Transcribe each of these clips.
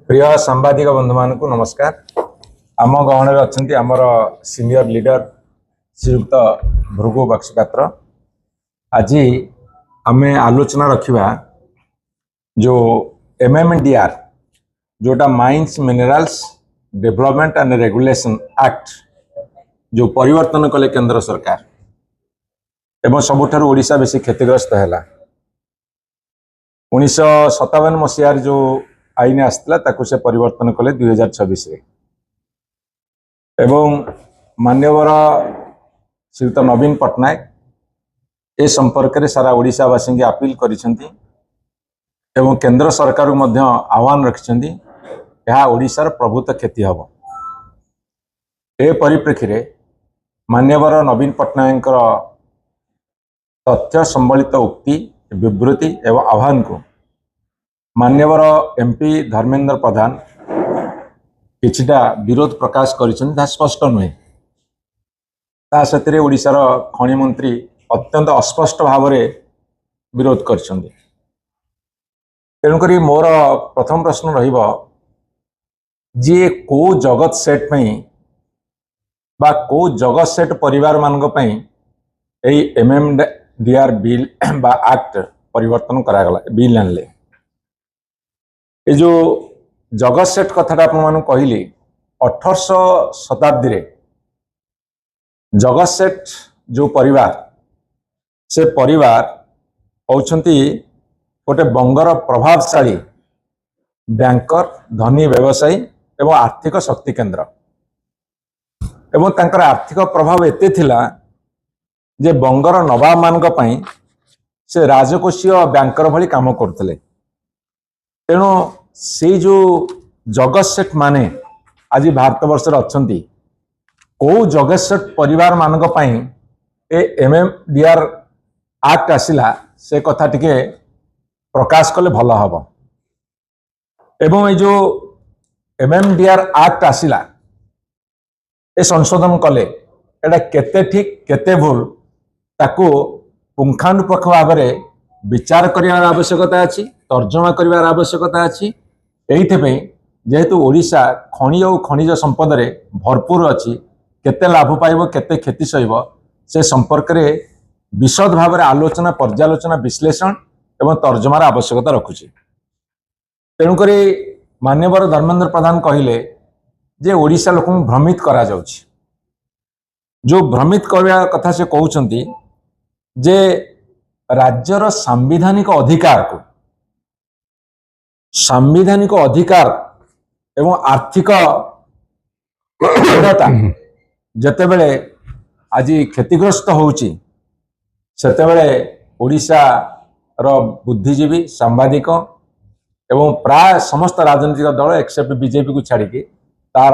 प्रिय सांबादिक बंधु मान को नमस्कार। आम गहन अच्छा आमर सीनियर लीडर श्रीयुक्त भृगु बक्सीपात्र। आज आम आलोचना रखा जो MMDR जोटा mines minerals development and regulation act जो परिवर्तन कले केंद्र सरकार एवं सबुठारु ओडिशा बेसी क्षतिग्रस्त है। 1957 मसीहार जो आईन आसला ताकू से परिवर्तन कले 2026 एवं मान्यवर श्रीयुक्त नवीन पट्टनायक ए संपर्क में सारा ओडिशावासी की अपील करिसेंती एवं केंद्र सरकार को मध्य आह्वान रखिसेंती यह ओडिशार प्रभुत क्षति हम। ए परिप्रेक्षी रे मान्यवर नवीन पट्टनायक तथ्य संबलित उक्ति विवृत्ति एवं आह्वान को मान्यवर MP धर्मेंद्र प्रधान किछिटा विरोध प्रकाश कर स्पष्ट नुहे। से ओडिशार खनि मंत्री अत्यंत अस्पष्ट भाव में विरोध कर। तेणुक मोर प्रथम प्रश्न रहिबो जे को जगत सेट बा को जगत सेट परिवार मानक MMDR बिल बा एक्ट परिवर्तन करागला बिल आनले। ये जो जगत सेट कथा कहली 1800 शताब्दी रे जगत सेट जो परिवार से परिवार होउछंती गोटे बंगर प्रभावशाली बैंकर धनी व्यवसायी एवं आर्थिक शक्ति केंद्र एवं तांकर आर्थिक प्रभाव एते थिला जे बंगर नवाब मानक पई से राजकोषीय बैंकर भली काम करते। तेणु से जो जगत सेठ माने आज भारत वर्ष अच्छी कौ जगत सेठ परिवार मानक पई ए MMDR एक्ट आसिला से कथा टिके प्रकाश कले भल हम। एवं ये जो MMDR एक्ट आसिला ए संशोधन कले एटा केते ठीक केते भूल ताकू पुंखानुपुंख भाव में विचार करार आवश्यकता अच्छी तर्जमा करार आवश्यकता अच्छी। एइथेपई जेहेतु ओडिशा खनि और खनिज संपद रे भरपूर अच्छी केते लाभ पाइब केते क्षति सहिब से संपर्क रे विशद भाव में आलोचना पर्यालोचना विश्लेषण एवं तर्जमार आवश्यकता रखुची। तेणुक मान्यवर धर्मेंद्र प्रधान कहले जे ओडिशा लोक भ्रमित करा जाउछि। जो भ्रमित करने कथा से कहउछंती जे राज्यर सांविधानिक अधिकार एवं आर्थिक दृढ़ता जेतेबेले आज क्षतिग्रस्त होउची सेतेबेले ओडिशा रो बुद्धिजीवी सांबादिक एवं प्राय समस्त राजनीतिक दल एक्सेप्ट बीजेपी को छाड़ी तार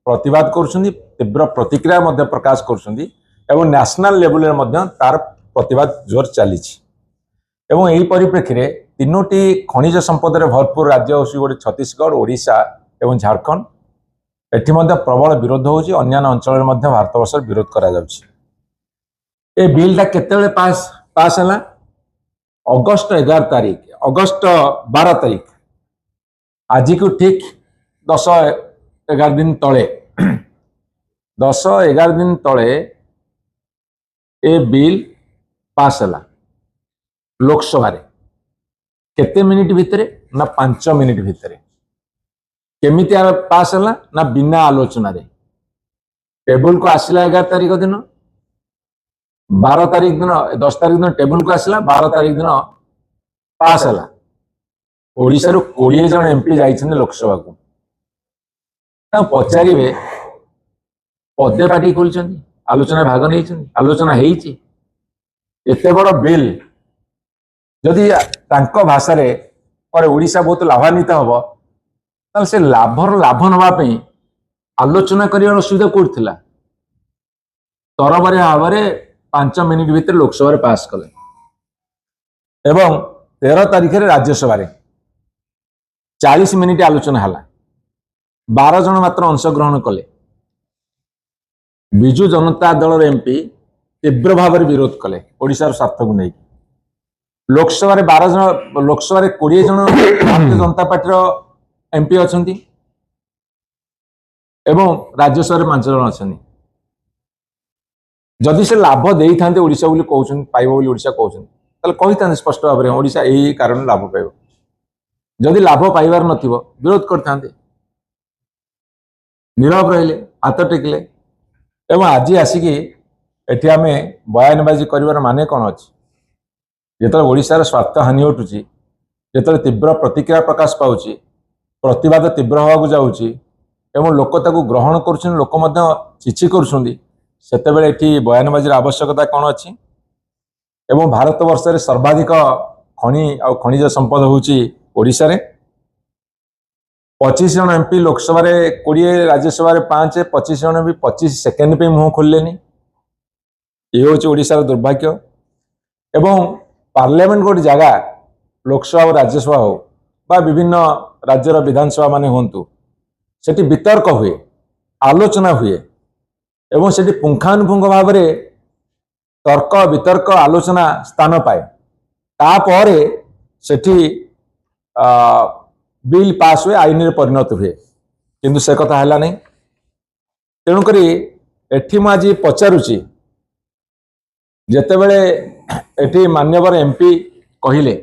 प्रतिवाद करुछंती तीव्र प्रतिक्रिया मध्य प्रकाश करुछंती एवं नेशनल लेवल रे मध्य तार प्रतिवाद जोर चली। एवं यही परिप्रेक्षी रे तीनोटी खनिज संपद रे भरपूर राज्य होसी गोटे छत्तीसगढ़ ओडिशा एवं झारखंड एठी मध्य प्रबल विरोध होउची। अन्य अंचल रे मध्य भारत वर्ष विरोध करा जाउची। ए बिलटा केतेबेले पास हला अगस्त 11 तारीख अगस्त 12 तारीख आज को ठीक 10-11 दिन तले 10-11 दिन तले ए बिल पास हला लोकसभा रे केते मिनिट भितरे ना 5 मिनिट भितरे। केमिति पास हला ना बिना आलोचना रे टेबल को आसिला 11 तारीख दिन 12 तारीख दिन 10 तारीख दिन टेबल को आसिला 12 तारीख दिन पास हला। ओडिशा रो 20 जन MP जाइछन लोकसभा को पचारे पदे पार्टी खोल आलोचना भाग नहीं आलोचना होती एते बड़ बिल जदि तांको भाषा रे पर ओडिशा बहुत लाभान्वित हम ताल से लाभ नापी आलोचना कर सुविधा कौट थी तरबारिया भाव में 5 मिनिट भितर लोकसभा पास कले एवं 13 तारीख रे राज्यसभा 40 मिनिट आलोचना है 12 जन मात्र अंशग्रहण कले। विजु जनता दल MP तीव्र भाव में विरोध कले ओडिशार स्वार्थ को नहीं। लोकसभा 12 जन लोकसभा 20 जन भारतीय जनता पार्टी एमपी अच्छा एवं राज्यसभा 5 जन अच्छा जदि से लाभ दे था ओडिशा बोली कहते पाइब बोली ओडिशा कहते कही था स्पष्ट भाव में ओडिशा यही कारण लाभ पाइब जदि लाभ पाइबार नथिबो विरोध करते नीरव रहिले हाथ टेकिले एवं आज आसिकी एठी आमे बयानबाजी करिवार माने कौन अच्छी जो ओडिशार स्वार्थ हानि घटुची जो तीव्र प्रतिक्रिया प्रकाश पाउची प्रतिवाद तीव्र होगा जाऊँगी एवं लोक ताकू ग्रहण कर लोक चिची कर बयानबाजी आवश्यकता कौन अच्छी एवं भारत वर्ष सर्वाधिक खनि आ खनिज संपद होची ओडिशा रे 25 जन एमपी लोकसभा 20 राज्यसभा 5 25 जन भी 25 सेकेंड पे मुह खोलेनी ये हूँ ओडिशार दुर्भाग्य एवं पार्लियामेंट गोटे जगह लोकसभा और राज्यसभा हो बा विभिन्न राज्यर विधानसभा माने हूँ सेठी वितर्क हुए आलोचना हुए एवं सेठी पुंखानुपुंख भाव में तर्क वितर्क आलोचना स्थान पाए तापर सेठी बिल पास हुए आईन में परिणत हुए किंतु से कथा है नहीं तेणुक एठी आज पचारुची जितेबले एठी मान्यवर एमपी कहले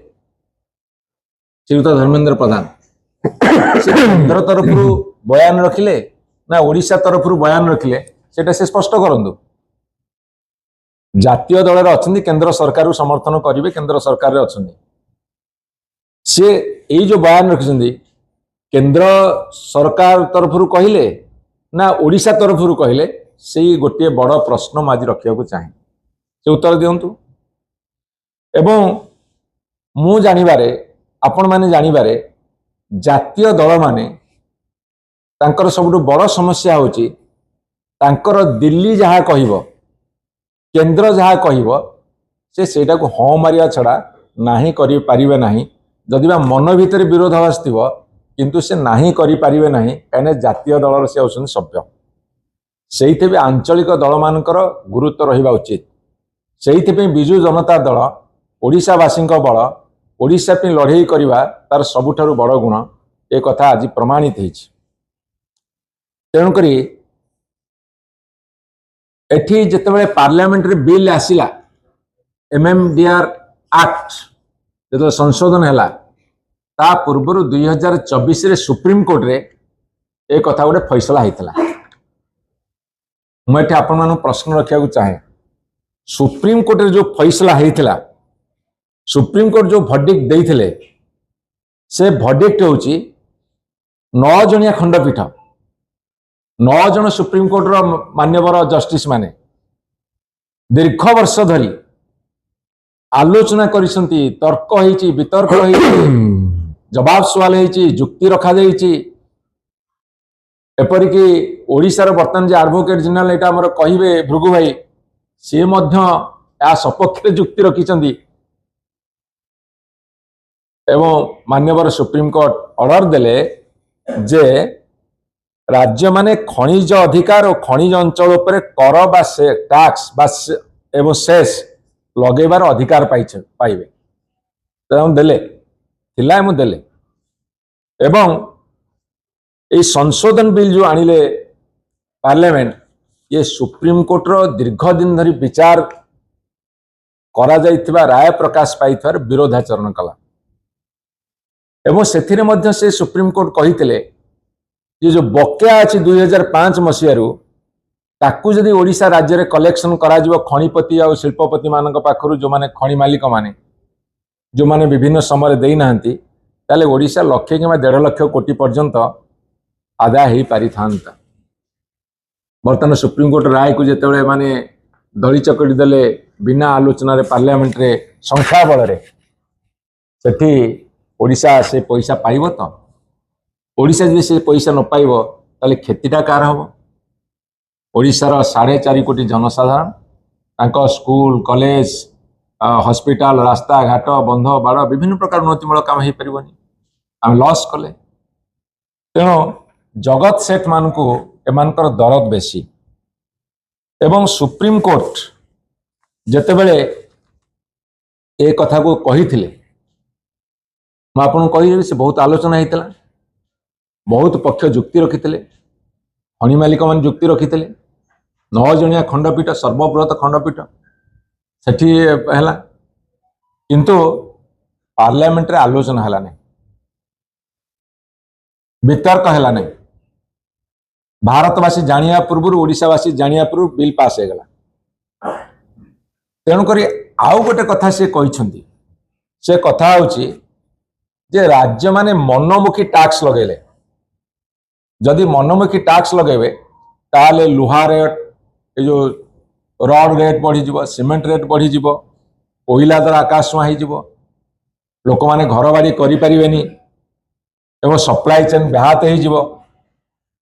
श्रीयुत धर्मेंद्र प्रधान से केंद्र तरफ बयान रखिले ना ओडिशा तरफ बयान रखिले सेटा से स्पष्ट करंतु जातीय दल अच्छा केंद्र सरकार समर्थन करेंगे केंद्र सरकार अच्छा सी यही जो बयान रखिंट केंद्र सरकार तरफ कहले ना ओडिशा तरफ कहले से गोटे बड़ प्रश्न आज रखा चाहे से उत्तर दिंतु एवं मु जानिबारे आपण माने जानिबारे जातीय दल माने तांकर सबुठु बड़ समस्या होची तांकर दिल्ली जहाँ कहब केंद्र जहाँ कहब से सेटा को हाँ मारिया छड़ा नाही करि पारिबे नाही जदि बा मन भितर विरोधाभास थिबो किंतु से नाही करि पारिबे नाही कने जातीय दलर से होसन सभ्य सेइथे भी आंचलिक दल मानकर गुरुत्व रहिबा उचित सेइथे पे बिजु जनता दल ओडिशा वासिंक बल ओडिशा पे लड़ाई करवा तार सबुठारु बड़ गुण ए कथा आज प्रमाणित होइछि तेणुक एठी जितेबाला पार्लियामेंट रे बिल आसिला एमएमडीआर एक्ट जो संशोधन है ता पूर्व 2024 रे सुप्रीम कोर्ट रे एक कथा गोटे फैसला होता मुझे आपण मान प्रश्न रखा चाहे सुप्रीम कोर्ट रे जो फैसला होता सुप्रीम कोर्ट जो भर्डिक्ट देइथिले से भर्डिक्ट होची 9 जणिया खंडपीठ 9 जन सुप्रीम कोर्ट रो मान्यवर जस्टिस माने दीर्घ वर्ष धरी आलोचना करिसंती तर्क होईची वितर्क होईची जवाब सवाल होईची जुक्ति रखा जाईची एपरिकी ओडिशार बर्तमान जे एडवोकेट जनरल एटा हमर कहिबे भृगु भाई से मध्य या सपक्ष जुक्ति रखिसंती एवं मान्यवर सुप्रीम कोर्ट ऑर्डर देले जे राज्य माने खनिज अधिकार और खनिज अंचल उपरे कर बा से टैक्स बा एवं सेस लगेबार अधिकार पाइबे देले थिला मु देले एवं ये संशोधन बिल जो आनिले पार्लियामेंट ये सुप्रीम कोर्ट रो दीर्घ दिन धरी विचार करा जाइथिबा राय प्रकाश पाइथार विरोधाचरण कला एवं सेथिरे मध्य से सुप्रीम कोर्ट कहितले ये जो बकेया अच्छी 2005 मसीह ताकू जदि ओडिशा राज्य रे कलेक्शन करा जिवो खनिपति और शिल्पपति मानक पाखरु जो माने खनि मालिक माने जो माने विभिन्न समय देई नांती ताले ओडिशा लक्ष कि 1.5 लाख कोटी पर्यंत आदाय हो पारि थांता बर्तमान सुप्रीम कोर्ट राय को जेतेबेले माने दली चकड़ी देले बिना आलोचना रे पार्लियामेंट रे संख्या बल रे सेठी ओडिशा से पैसा पाइबो तो ओडिशा जदि से पैसा न पाइबो ताले क्षतिटा कार हबो ओडिशार 4.5 कोटी जनसाधारण तांको स्कूल कॉलेज हॉस्पिटल रास्ता घाट बंध बाड़ विभिन्न प्रकार उन्नतिमूलक काम हो पारिबनी आम लॉस कले तेणु जगत सेठ मान को एमानकर दरद बेसी एवं सुप्रीम कोर्ट जेतेबेले ए कथा को कही थे मुझे कही से बहुत आलोचना होता बहुत पक्ष जुक्ति रखी खनि मालिक मान जुक्ति रखी 9 जणिया खंडपीठ सर्वबृहत खंडपीठ सेठी हैला किंतु पार्लियामेंट रे आलोचना हैला नहीं वितर्क हैला नहीं भारतवासी जानिया पूर्व ओडिशावासी जानिया पूर्व बिल पास हो गला तेणुक आउ गोटे कथा से कहते से कथा हूँ जे राज्य माने मनमुखी टैक्स लगेले जदि मनमुखी टैक्स लगेबे ताले लुहा रेट ये जो रड रेट बढ़ी सीमेंट रेट बढ़ी कोईला द्वारा आकाश छुआ हो लोक मैंने घर बाड़ी करें एवं सप्लाई चेन व्याहत हो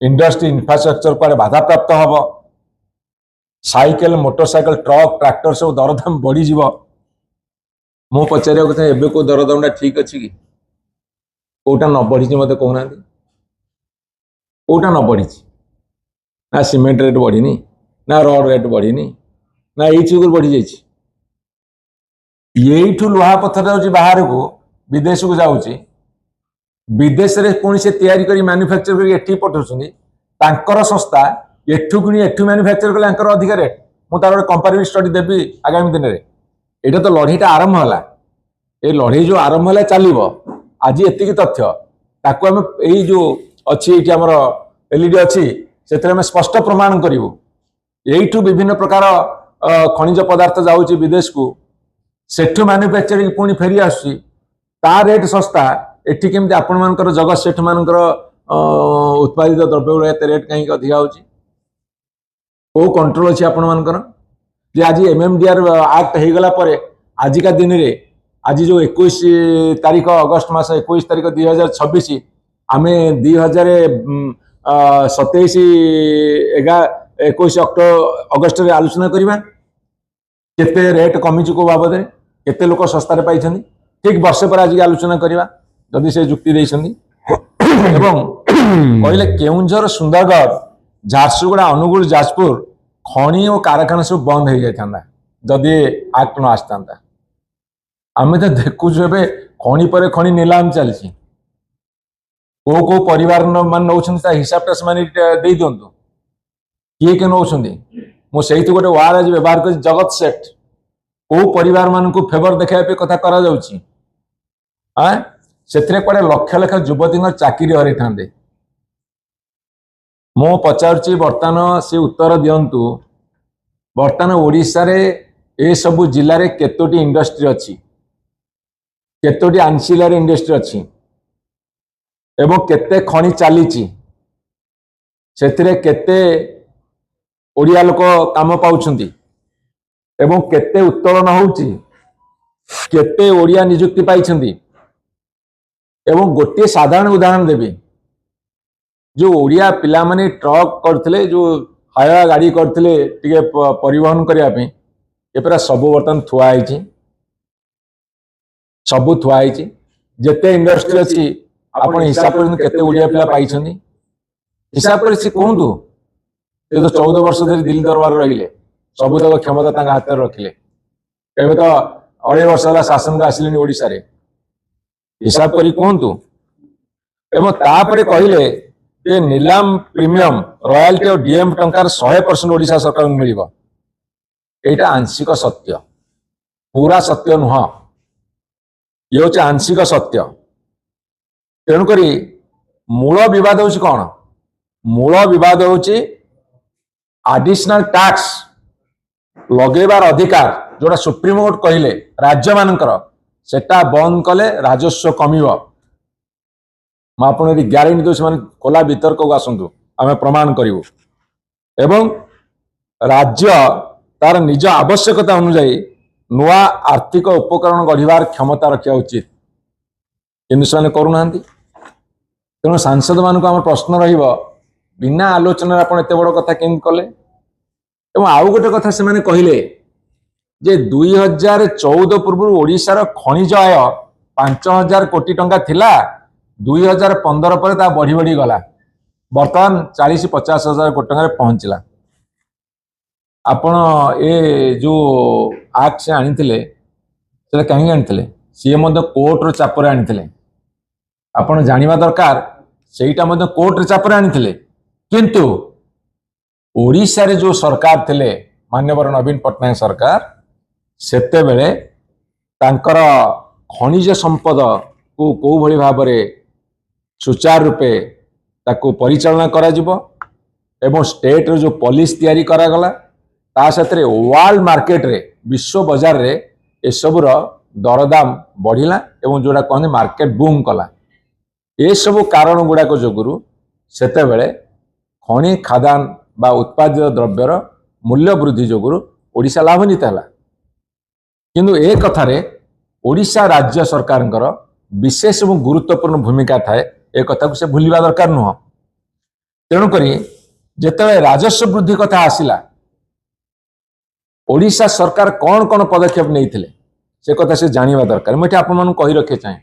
इंडस्ट्री इंफ्रास्ट्रक्चर पर बाधा प्राप्त हम साइकेल मोटरसाइकेल ट्रक ट्रैक्टर सब दरदाम बढ़ी मु पचार एवं को दरदाम ठीक अच्छी कि कौटा न बढ़ी मत कहना कौटा न बढ़ी ना सीमेंट रेट बढ़ी ना रड रेट बढ़ी ना ये चुगुर बढ़ी जाइठू लुहा पत्थर जाऊँगी बाहर को विदेश को जाऊँगी विदेश में पुणी से तैयारी कर मैन्युफैक्चर कर एठी पठाउछन्ती तांकर संस्था एठू किणी एठू मैन्युफैक्चर कले तांकर अधिक रेट मु तार कंपैरेटिव स्टडी देबी आगामी दिन में एटा तो लड़ाईटा आरंभ होला ए लड़ाई जो आरंभ होला चलिबो आज एतिकी तथ्य ताकू आम यही जो अच्छी ये आमर एलईडी अच्छी से स्पष्ट प्रमाण करूँ यहीठू विभिन्न प्रकार खनिज पदार्थ जाऊँगी विदेश को सेठू मैन्युफैक्चरिंग पुणी फेरी आसुची ता रेट सस्ता एठी केमती आपण मानकर जगत सेठ मानकर उत्पादित द्रव्य गुड़ा एत रेट कहीं अधिक होची को कंट्रोल अच्छी आपण मानकर जे आज एमएमडीआर एक्ट हो गला परे आजिका दिन रे आज जो 21 तारीख अगस्त मास 21 तारीख 2026 आमे 2027 21 अगस्त रे आलोचना करवा केते रेट कमी को बाबद केते लोक सस्तार पाई ठीक वर्षे पर आज आलोचना करवा जदि से जुक्ति देइछन्ती एवं कहले केउंझर सुंदरगढ़ झारसुगुड़ा अनुगुल जाजपुर खनि और कारखाना सब बंद हो जाता जदि एक्ट न आसता आम तो देखु खनि पर खनि नीलाम चलती को परिवार मान नौ हिसाब से दे दिंतु किए नौ मुझे गोटे वार्ड आज व्यवहार कर जगत सेठ को परिवार मान को फेवर देखा कथा करा से कड़े लक्ष लक्ष युवती चाकरी हर था मु पचार बर्तमान से उत्तर दिंतु बर्तमान ओडिशा रे ए सबु जिले में केतोटी इंडस्ट्री अच्छी केतोटी आंसिलरी इंडस्ट्री अच्छी एवं केते खनि चली से केते ओडिया लोक काम पाउछंती एवं केते उत्तोलन होउची केते ओडिया नियुक्ति पाइछंती एवं गोटे साधारण उदाहरण देवी जो ओडिया पिला माने ट्रक करथिले जो हाया गाड़ी करथिले टिके परिवहन करिया पे ए पूरा सब बर्तन थुआ आइछि सब थुआ आइछि जेते इंडस्ट्री अछि आपण हिसाब कर केते ओडिया पिला पाइछंती हिसाब कर से कहंतु ये तो 14 वर्ष धरि दिल्ली दरबार रहिले सब तक क्षमता तांगा हाथ में रखिले एबे तो 2.5 वर्ष होला शासन का आसिलेनी ओडिसा रे हिसाब करी कहतु एवं तापरे कहले ये नीलाम प्रीमियम रॉयल्टी और डीएम टंकार 100% ओडिशा सरकार मिल एटा आंशिक सत्य पूरा सत्य नुह ये हूँ आंशिक सत्य तेणुक मूल बद हूँ कौन मूल बद हूँ एडिशनल टैक्स लगेबार अधिकार जोड़ा सुप्रीमकोर्ट कहले राज्य मानकर सेटा बंद कले राजस्व कमिबो मुझे ग्यारंटी दो से खोला वितर्क को आसतु आम प्रमाण करूँ एवं राज्य तार निज आवश्यकता अनुजाई नुआ आर्थिक उपकरण गढ़वार क्षमता रखा उचित कि करूना तेणु सांसद मान आम प्रश्न बिना आलोचना आप एत बड़ कथा केम कले आउ गोटे कथा से कहले जे 2014 पूर्व ओडिशार खनिज आय 5000 कोटी टंका थिला 2015 पर ता बढ़ी बढ़ी गला बर्तमान 40-50 हजार कोटी टंका पहुंचला आपण ए जो एक्ट से आनी कहीं आनी सी कोर्टर चापर आनी आपण जानिबा दरकार ସେଇଟା ମଧ୍ୟ କୋର୍ଟରେ ଚାପରେ ଆଣିଥିଲେ। କିନ୍ତୁ ଓଡ଼ିଶାରେ ଯୋଉ ସରକାର ଥିଲେ ମାନ୍ୟବର ନବୀନ ପଟ୍ଟନାୟକ ସରକାର, ସେତେବେଳେ ତାଙ୍କର ଖଣିଜ ସମ୍ପଦକୁ କୋଉ ଭଳି ଭାବରେ ସୁଚାରୁ ରୂପେ ତାକୁ ପରିଚାଳନା କରାଯିବ ଏବଂ ଷ୍ଟେଟ୍ର ଯୋଉ ପଲିସି ତିଆରି କରାଗଲା, ତା ସାଥିରେ ୱାର୍ଲଡ ମାର୍କେଟରେ ବିଶ୍ୱ ବଜାରରେ ଏସବୁର ଦରଦାମ ବଢ଼ିଲା ଏବଂ ଯୋଉଟା କହନ୍ତି ମାର୍କେଟ ବୁମ୍ କଲା। ଏସବୁ କାରଣ ଗୁଡ଼ାକ ଯୋଗୁରୁ ସେତେବେଳେ ଖଣି ଖାଦାନ ବା ଉତ୍ପାଦିତ ଦ୍ରବ୍ୟର ମୂଲ୍ୟ ବୃଦ୍ଧି ଯୋଗୁରୁ ଓଡ଼ିଶା ଲାଭାନ୍ୱିତ ହେଲା। କିନ୍ତୁ ଏ କଥାରେ ଓଡ଼ିଶା ରାଜ୍ୟ ସରକାରଙ୍କର ବିଶେଷ ଏବଂ ଗୁରୁତ୍ୱପୂର୍ଣ୍ଣ ଭୂମିକା ଥାଏ, ଏ କଥାକୁ ସେ ଭୁଲିବା ଦରକାର ନୁହଁ। ତେଣୁକରି ଯେତେବେଳେ ରାଜସ୍ୱ ବୃଦ୍ଧି କଥା ଆସିଲା, ଓଡ଼ିଶା ସରକାର କ'ଣ କ'ଣ ପଦକ୍ଷେପ ନେଇଥିଲେ ସେ କଥା ସେ ଜାଣିବା ଦରକାର। ମୁଁ ଏଠି ଆପଣମାନଙ୍କୁ କହି ରଖିବା ଚାହେଁ,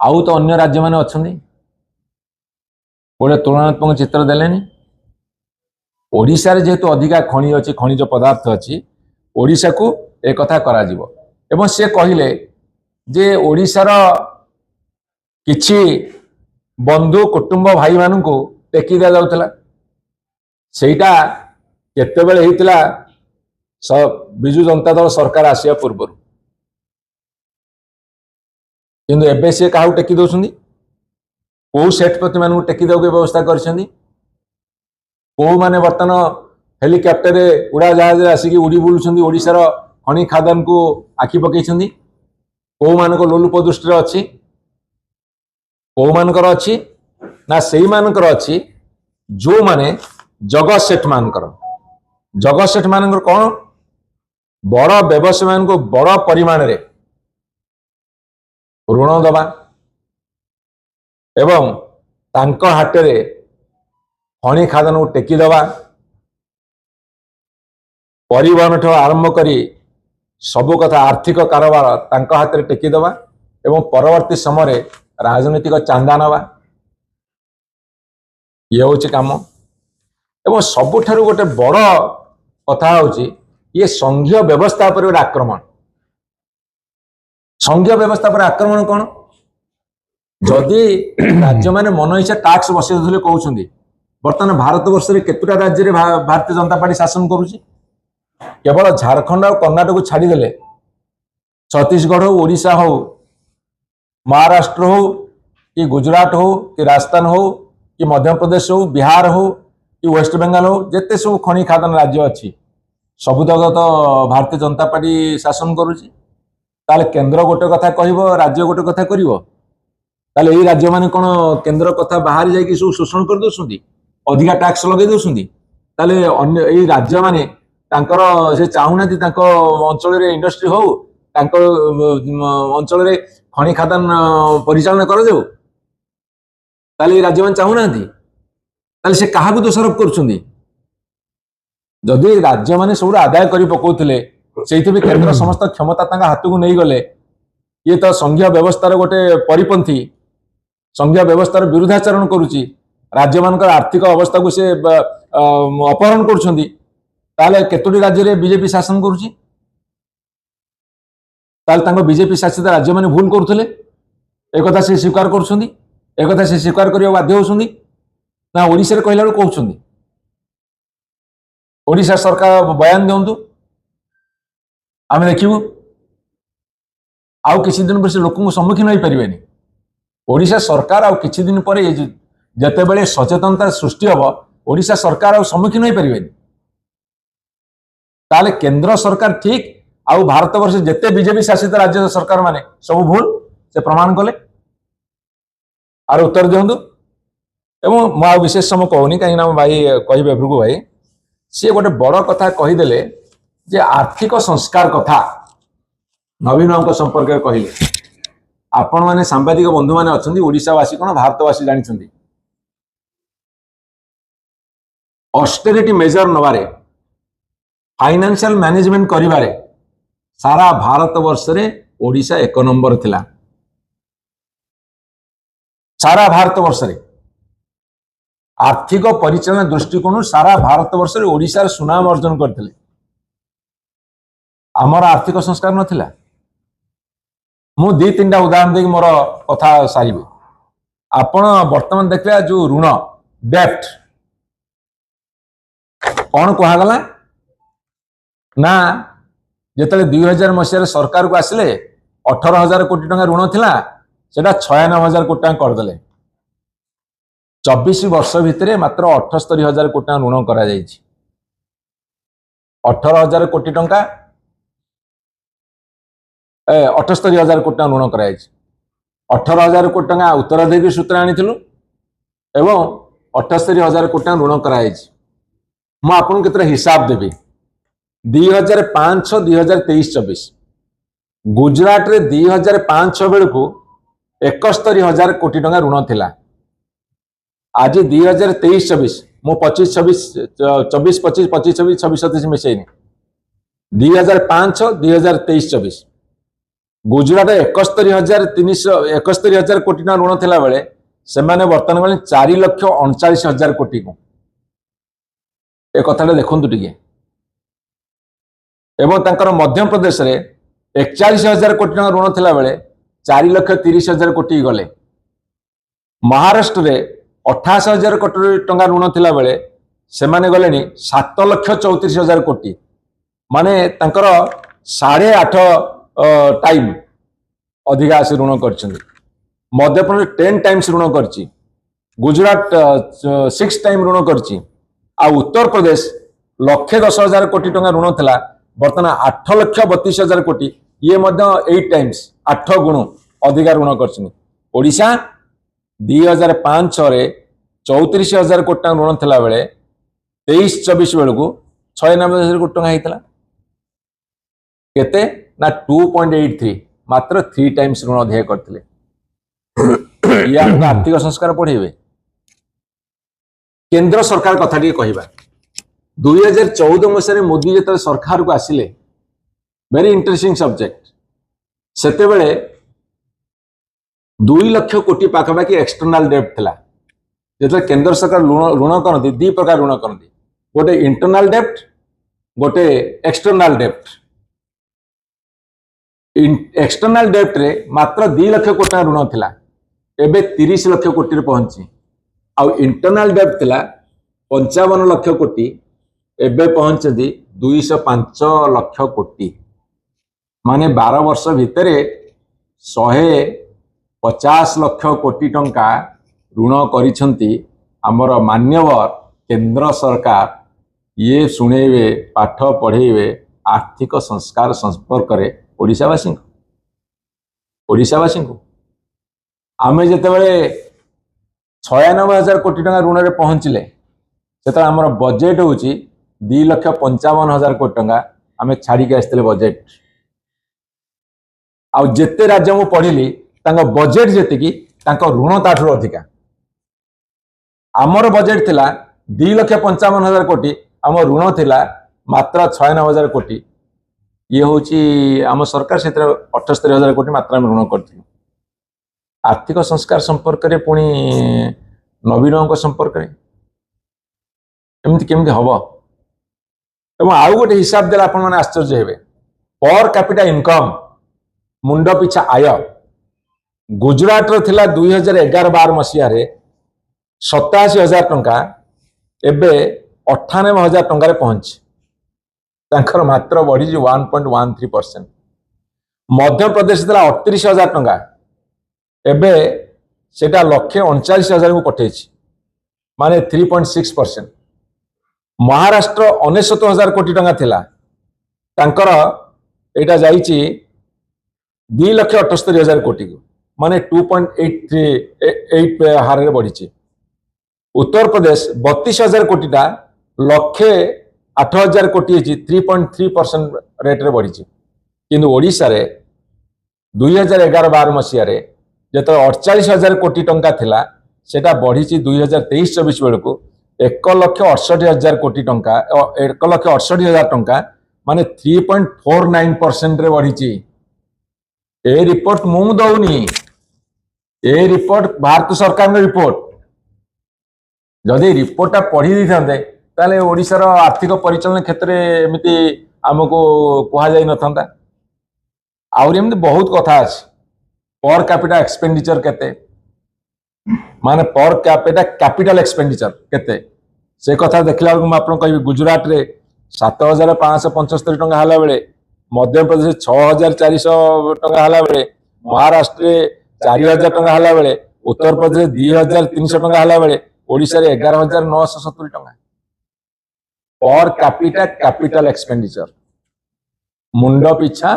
ଆଉ ତ ଅନ୍ୟ ରାଜ୍ୟମାନେ ଅଛନ୍ତି, ଗୋଟେ ତୁଳନାତ୍ମକ ଚିତ୍ର ଦେଲେନି। ଓଡ଼ିଶାରେ ଯେହେତୁ ଅଧିକା ଖଣି ଅଛି, ଖଣିଜ ପଦାର୍ଥ ଅଛି, ଓଡ଼ିଶାକୁ ଏ କଥା କରାଯିବ। ଏବଂ ସେ କହିଲେ ଯେ ଓଡ଼ିଶାର କିଛି ବନ୍ଧୁ କୁଟୁମ୍ବ ଭାଇମାନଙ୍କୁ ଟେକି ଦିଆଯାଉଥିଲା। ସେଇଟା କେତେବେଳେ ହେଇଥିଲା? ବିଜୁ ଜନତା ଦଳ ସରକାର ଆସିବା ପୂର୍ବରୁ। କିନ୍ତୁ ଏବେ ସେ କାହାକୁ ଟେକି ଦେଉଛନ୍ତି? କୋଉ ସେଠପତି ମାନଙ୍କୁ ଟେକି ଦେବାକୁ ବ୍ୟବସ୍ଥା କରିଛନ୍ତି? କୋଉମାନେ ବର୍ତ୍ତମାନ ହେଲିକପ୍ଟରରେ ଉଡ଼ାଜାହାଜରେ ଆସିକି ଉଡ଼ି ବୁଲୁଛନ୍ତି, ଓଡ଼ିଶାର ଖଣି ଖାଦାନକୁ ଆଖି ପକେଇଛନ୍ତି? କୋଉମାନଙ୍କ ଲୋଲୁପ ଦୃଷ୍ଟିରେ ଅଛି? କୋଉମାନଙ୍କର ଅଛି? ନା ସେଇମାନଙ୍କର ଅଛି ଯୋଉମାନେ ଜଗତ ସେଠ ମାନଙ୍କର। ଜଗତ ସେଠ ମାନଙ୍କର କ'ଣ? ବଡ଼ ବ୍ୟବସାୟୀ ମାନଙ୍କୁ ବଡ଼ ପରିମାଣରେ ଋଣ ଦେବା ଏବଂ ତାଙ୍କ ହାତରେ ଖଣି ଖାଦାନକୁ ଟେକି ଦେବା, ପରିବହନଠୁ ଆରମ୍ଭ କରି ସବୁ କଥା ଆର୍ଥିକ କାରବାର ତାଙ୍କ ହାତରେ ଟେକି ଦେବା ଏବଂ ପରବର୍ତ୍ତୀ ସମୟରେ ରାଜନୈତିକ ଚାନ୍ଦା ନେବା, ଇଏ ହେଉଛି କାମ। ଏବଂ ସବୁଠାରୁ ଗୋଟେ ବଡ଼ କଥା ହେଉଛି ଇଏ ସଂଘୀୟ ବ୍ୟବସ୍ଥା ଉପରେ ଗୋଟେ ଆକ୍ରମଣ। ସଂଘୀୟ ବ୍ୟବସ୍ଥା ଉପରେ ଆକ୍ରମଣ କ'ଣ? ଯଦି ରାଜ୍ୟମାନେ ମନ ଇଚ୍ଛା ଟାକ୍ସ ବସେଇ ଦେଉଥିଲେ କହୁଛନ୍ତି, ବର୍ତ୍ତମାନ ଭାରତ ବର୍ଷରେ କେତେଟା ରାଜ୍ୟରେ ଭାରତୀୟ ଜନତା ପାର୍ଟି ଶାସନ କରୁଛି? କେବଳ ଝାଡ଼ଖଣ୍ଡ ଆଉ କର୍ଣ୍ଣାଟକକୁ ଛାଡ଼ିଦେଲେ ଛତିଶଗଡ଼ ହଉ, ଓଡ଼ିଶା ହଉ, ମହାରାଷ୍ଟ୍ର ହଉ କି ଗୁଜରାଟ ହଉ କି ରାଜସ୍ଥାନ ହଉ କି ମଧ୍ୟପ୍ରଦେଶ ହଉ, ବିହାର ହଉ କି ୱେଷ୍ଟବେଙ୍ଗଲ ହଉ, ଯେତେ ସବୁ ଖଣି ଖାଦାନ ରାଜ୍ୟ ଅଛି ସବୁତକ ତ ଭାରତୀୟ ଜନତା ପାର୍ଟି ଶାସନ କରୁଛି। ତାହେଲେ କେନ୍ଦ୍ର ଗୋଟେ କଥା କହିବ, ରାଜ୍ୟ ଗୋଟେ କଥା କରିବ? ତାହେଲେ ଏଇ ରାଜ୍ୟମାନେ କ'ଣ କେନ୍ଦ୍ର କଥା ବାହାରି ଯାଇକି ସବୁ ଶୋଷଣ କରିଦେଉଛନ୍ତି, ଅଧିକା ଟ୍ୟାକ୍ସ ଲଗେଇ ଦେଉଛନ୍ତି? ତାହେଲେ ଅନ୍ୟ ଏଇ ରାଜ୍ୟମାନେ ତାଙ୍କର ସେ ଚାହୁଁନାହାନ୍ତି ତାଙ୍କ ଅଞ୍ଚଳରେ ଇଣ୍ଡଷ୍ଟ୍ରି ହଉ, ତାଙ୍କ ଅଞ୍ଚଳରେ ଖଣି ଖାଦାନ ପରିଚାଳନା କରାଯାଉ? ତାହେଲେ ଏଇ ରାଜ୍ୟମାନେ ଚାହୁଁନାହାନ୍ତି? ତାହେଲେ ସେ କାହାକୁ ଦୋଷାରୋପ କରୁଛନ୍ତି? ଯଦି ରାଜ୍ୟମାନେ ସବୁଠୁ ଆଦାୟ କରି ପକାଉଥିଲେ, ସେଇଥିପାଇଁ କେନ୍ଦ୍ର ସମସ୍ତ କ୍ଷମତା ତାଙ୍କ ହାତକୁ ନେଇଗଲେ, ଇଏ ତ ସଂଘୀୟ ବ୍ୟବସ୍ଥାର ଗୋଟେ ପରିପନ୍ଥୀ, ସଂଘୀୟ ବ୍ୟବସ୍ଥାର ବିରୁଦ୍ଧାଚରଣ କରୁଛି, ରାଜ୍ୟମାନଙ୍କର ଆର୍ଥିକ ଅବସ୍ଥାକୁ ସେ ଅପହରଣ କରୁଛନ୍ତି। ତାହେଲେ କେତୋଟି ରାଜ୍ୟରେ ବିଜେପି ଶାସନ କରୁଛି? ତାହେଲେ ତାଙ୍କ ବିଜେପି ଶାସିତ ରାଜ୍ୟମାନେ ଭୁଲ କରୁଥିଲେ, ଏକଥା ସେ ସ୍ୱୀକାର କରୁଛନ୍ତି? ଏକଥା ସେ ସ୍ୱୀକାର କରିବାକୁ ବାଧ୍ୟ ହେଉଛନ୍ତି ନା ଓଡ଼ିଶାରେ କହିଲା ବେଳକୁ କହୁଛନ୍ତି? ଓଡ଼ିଶା ସରକାର ବୟାନ ଦିଅନ୍ତୁ, ଆମେ ଦେଖିବୁ। ଆଉ କିଛି ଦିନ ପରେ ସେ ଲୋକଙ୍କୁ ସମ୍ମୁଖୀନ ହୋଇପାରିବେନି। ଓଡ଼ିଶା ସରକାର ଆଉ କିଛି ଦିନ ପରେ ଯେତେବେଳେ ସଚେତନତା ସୃଷ୍ଟି ହେବ, ଓଡ଼ିଶା ସରକାର ଆଉ ସମ୍ମୁଖୀନ ହୋଇପାରିବେନି। ତାହେଲେ କେନ୍ଦ୍ର ସରକାର ଠିକ ଆଉ ଭାରତବର୍ଷ ଯେତେ ବିଜେପି ଶାସିତ ରାଜ୍ୟ ସରକାର ମାନେ ସବୁ ଭୁଲ, ସେ ପ୍ରମାଣ କଲେ। ଆର ଉତ୍ତର ଦିଅନ୍ତୁ। ଏବଂ ମୁଁ ଆଉ ବିଶେଷ ସମୟ କହୁନି, କାହିଁକିନା ମୋ ଭାଇ କହିବେ, ଭୃଗୁ ଭାଇ, ସିଏ ଗୋଟେ ବଡ଼ କଥା କହିଦେଲେ ଯେ ଆର୍ଥିକ ସଂସ୍କାର କଥା ନବୀନ ବାବୁଙ୍କ ସମ୍ପର୍କରେ କହିଲେ। ଆପଣମାନେ ସାମ୍ବାଦିକ ବନ୍ଧୁମାନେ ଅଛନ୍ତି, ଓଡ଼ିଶାବାସୀ କ'ଣ ଭାରତବାସୀ ଜାଣିଛନ୍ତି, ଅଷ୍ଟେରିଟି ମେଜର ନେବାରେ, ଫାଇନାନ୍ସିଆଲ ମ୍ୟାନେଜମେଣ୍ଟ କରିବାରେ ସାରା ଭାରତ ବର୍ଷରେ ଓଡ଼ିଶା 1 ନମ୍ବର ଥିଲା। ସାରା ଭାରତ ବର୍ଷରେ ଆର୍ଥିକ ପରିଚାଳନା ଦୃଷ୍ଟିକୋଣରୁ ସାରା ଭାରତ ବର୍ଷରେ ଓଡ଼ିଶାର ସୁନାମ ଅର୍ଜନ କରିଥିଲେ। ଆମର ଆର୍ଥିକ ସଂସ୍କାର ନଥିଲା। ମୁଁ 2-3ଟା ଉଦାହରଣ ଦେଇକି ମୋର କଥା ସାରିବି। आपण वर्तमान देखले जो ऋण डेप्ट कौन कहगला ना जिते 2000 मसीह सरकार को आसिले 18,000 कोटी टंका ऋण थिला सेटा 96,000 कोटी टंका करदेले 24 वर्ष भितर मात्र 78,000 कोटी टंका ऋण करा जायछि 18,000 कोटी टंका 78,000 कोटी टंका ऋण करा जायछि 18,000 कोटी टंका उत्तराधिकारी सूत्र आनिथिलु एवं 78,000 कोटी टंका ऋण करा जायछि मु आपन केतरा हिसाब देबी 2005 2023-24 गुजरात रे 2005 बेल को 71,000 कोटी टंका ऋण थिला आज 2023-24 मु 25-26 मिसेनी 2005 2023-24 गुजरात 71,000 कोटी टंका ऋण थिला बेले से माने वर्तमान 4,39,000 कोटी को ए कथाटा देखंतु टिके एवं तांकर मध्य प्रदेश रे 41,000 कोटी टंका ऋण थिला बेले 4,30,000 कोटी गले महाराष्ट्र रे 28,000 कोटी टंका ऋण थिला बेले से माने गलेनी 7,34,000 कोटी माने तांकर 8.5 टाइम अधिका से ऋण करछन मध्य प्रदेश 10 टाइम्स ऋण करछि गुजरात 6 टाइम ऋण करछि आ उत्तर प्रदेश 1,10,000 कोटी टंका ऋण थिला वर्तमान 8,32,000 कोटी ये मध्य 8 टाइम्स 8 गुण अधिका ऋण करछन ओडिशा 2005 रे 34,000 कोटी टंका ऋण थिला बेले 23-24 बेल को 96,000 कोटी टंका हेतिला केते ना 2.83 मात्र 3 टाइम्स ऋण अधिक करथिले या आर्थिक संस्कार पढ़ेबे केंद्र सरकार कथा टी कहबा 2014 मसीह मोदी जो सरकार को आसिले वेरी इंटरेस्टिंग सब्जेक्ट सेते बेले 2 लाख कोटी पाखापाखि एक्सटर्नाल डेप्ट थिला जो केंद्र सरकार ऋण करती 2 प्रकार ऋण करती गोटे इंटरनाल डेप्ट गोटे एक्सटर्नाल डेप्ट एक्सटर्नाल डेप्ट रे मात्र 2 लाख कोटी ऋण थिला एबे 30 लाख कोटी रे पहुंची आउ इंटरनाल डेप्ट थिला 55 लाख कोटी एबे पहुंचती 205 लाख कोटी माने 12 वर्ष भितर 150 लाख कोटी टंका ऋण करिसंती हमर मान्यवर केंद्र सरकार ये सुनेबे पाठ पढ़ेबे आर्थिक संस्कार संपर्क रे ओडिशावासी को आमे जेतेबेले 96,000 कोटी टंका ऋण रे पहुंचले सेता हमर बजेट होची 2,55,000 कोटी टंका आमे छाड़ी के आस्ते बजेट आउ जेते राज्य मु पढ़िली तांको बजेट जेते की तांको ऋण ताठुर अधिका आमर बजेट थिला 2,55,000 कोटी आम ऋण थिला मात्र 96,000 कोटी ये होची आम सरकार से 78,000 कोटी मात्रा में ऋण करथिलु आर्थिक संस्कार संपर्क रे पुणी नवीन संपर्क रे एमती केमती हम एवं आउ गोटे हिसाब देला आपण माने आश्चर्य हेबे पर कैपिटा इनकम मुंड पिछा आय गुजरात रो थिला 2011-12 मसीहा रे 87,000 टंका एबे 98,000 टंका रे पहुंच तांकर मात्र बढ़ी 1.13% मध्य प्रदेश थिला 38,000 टंका एबे सेटा 1,39,000 को पठेछि माने 3.6% महाराष्ट्र 69,000 कोटी टंका थिला तांकर एटा जाईची 2,78,000 कोटी को माने 2.83 हार रे बढ़ी उत्तर प्रदेश 32,000 कोटी टा 1,08,000 कोटी 3.3% रेट रे बढ़ी किंतु ओडिशा रे 2011-12 मसीह रे जत 48,000 कोटी टंका थिला सेटा बढ़ी 2023-24 बेल को 1,68,000 कोटी टंका 1,68,000 टंका माने 3.49% रे बढ़ी ए रिपोर्ट मु दउनी ए रिपोर्ट भारत सरकार रिपोर्ट जदि रिपोर्टा पढ़ी दी थांते ताले ओडिशार आर्थिक परिचालन क्षेत्र में एमती आमको कहा जाई न थांता आउर एमती बहुत कथा अछि पर कैपिटा एक्सपेंडिचर केते माने पर कैपिटा कैपिटल एक्सपेंडिचर केते से कथा देखला आपन कहि गुजरात रे 7575 टंका हला बेले मध्य प्रदेश 6400 टंका हला बेले महाराष्ट्र रे 4000 टंका हला बेले उत्तर प्रदेश 2300 टंका हला बेले ओडिसा रे 11970 टंका पर कैपिटा कैपिटल एक्सपेंडिचर मुंड पिछा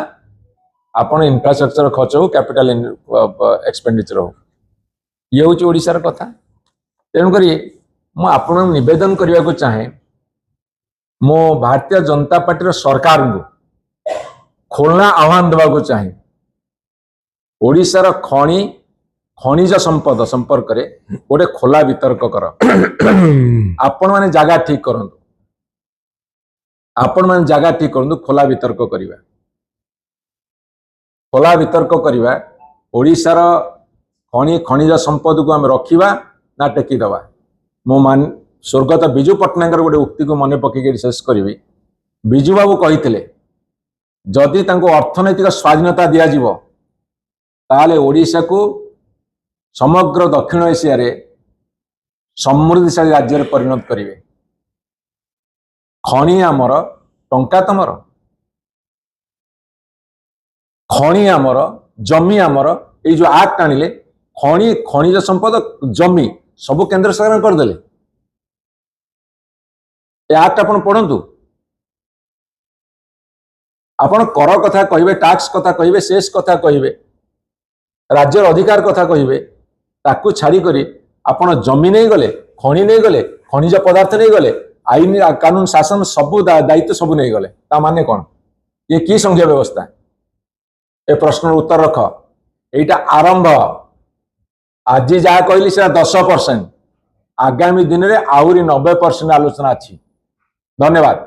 आपण इंफ्रास्ट्रक्चर खर्च हो कैपिटल एक्सपेंडिचर हो ये हूँ ओडिशार कथा तेणुक मुझे निवेदन करने को चाहे मो भारतीय जनता पार्टी सरकार को खोलना आह्वान देवा को चाहे ओडिशार खनिज संपद संपर्क रे गोटे खोला वितर्क कर आपण माने जगह ठीक करंतु आपण माने जगह ठीक करंतु खोला वितर्क करिवा खोला वितर्क करिवा ओडिशार खनिज संपद को आम रखा ना टेकीदवा मो मान स्वर्गत विजु पट्टनायक गोटे उक्ति को मन पकईक शेष करी विजु बाबू कही जदि अर्थनैतिक स्वाधीनता दिज्व ताले ओडिशा को समग्र दक्षिण एशिया रे समृद्धिशाली राज्य परिणत करेंगे खनि आमर टंका तमर खनि आमर जमी आमर ये जो एक्ट आनिले खनिज संपद जमी सब केंद्र सरकार करदे एक्ट आप पढ़ु आपण कर कथा कहे टैक्स कथा कहे सेस कथा कहे राज्यर अधिकार कथा कहे ताकू छाड़ी करी आपण जमी नहीं गले खनि नहीं गले खनिज पदार्थ नहीं गले आईन कानून शासन सबू दायित्व सबू नहीं गले ता माने कौन ये की संघीय व्यवस्था ए प्रश्न उत्तर रख एटा आरंभ आज जहाँ कहली से 10% आगामी दिन में आहरी 90% आलोचना अच्छी धन्यवाद।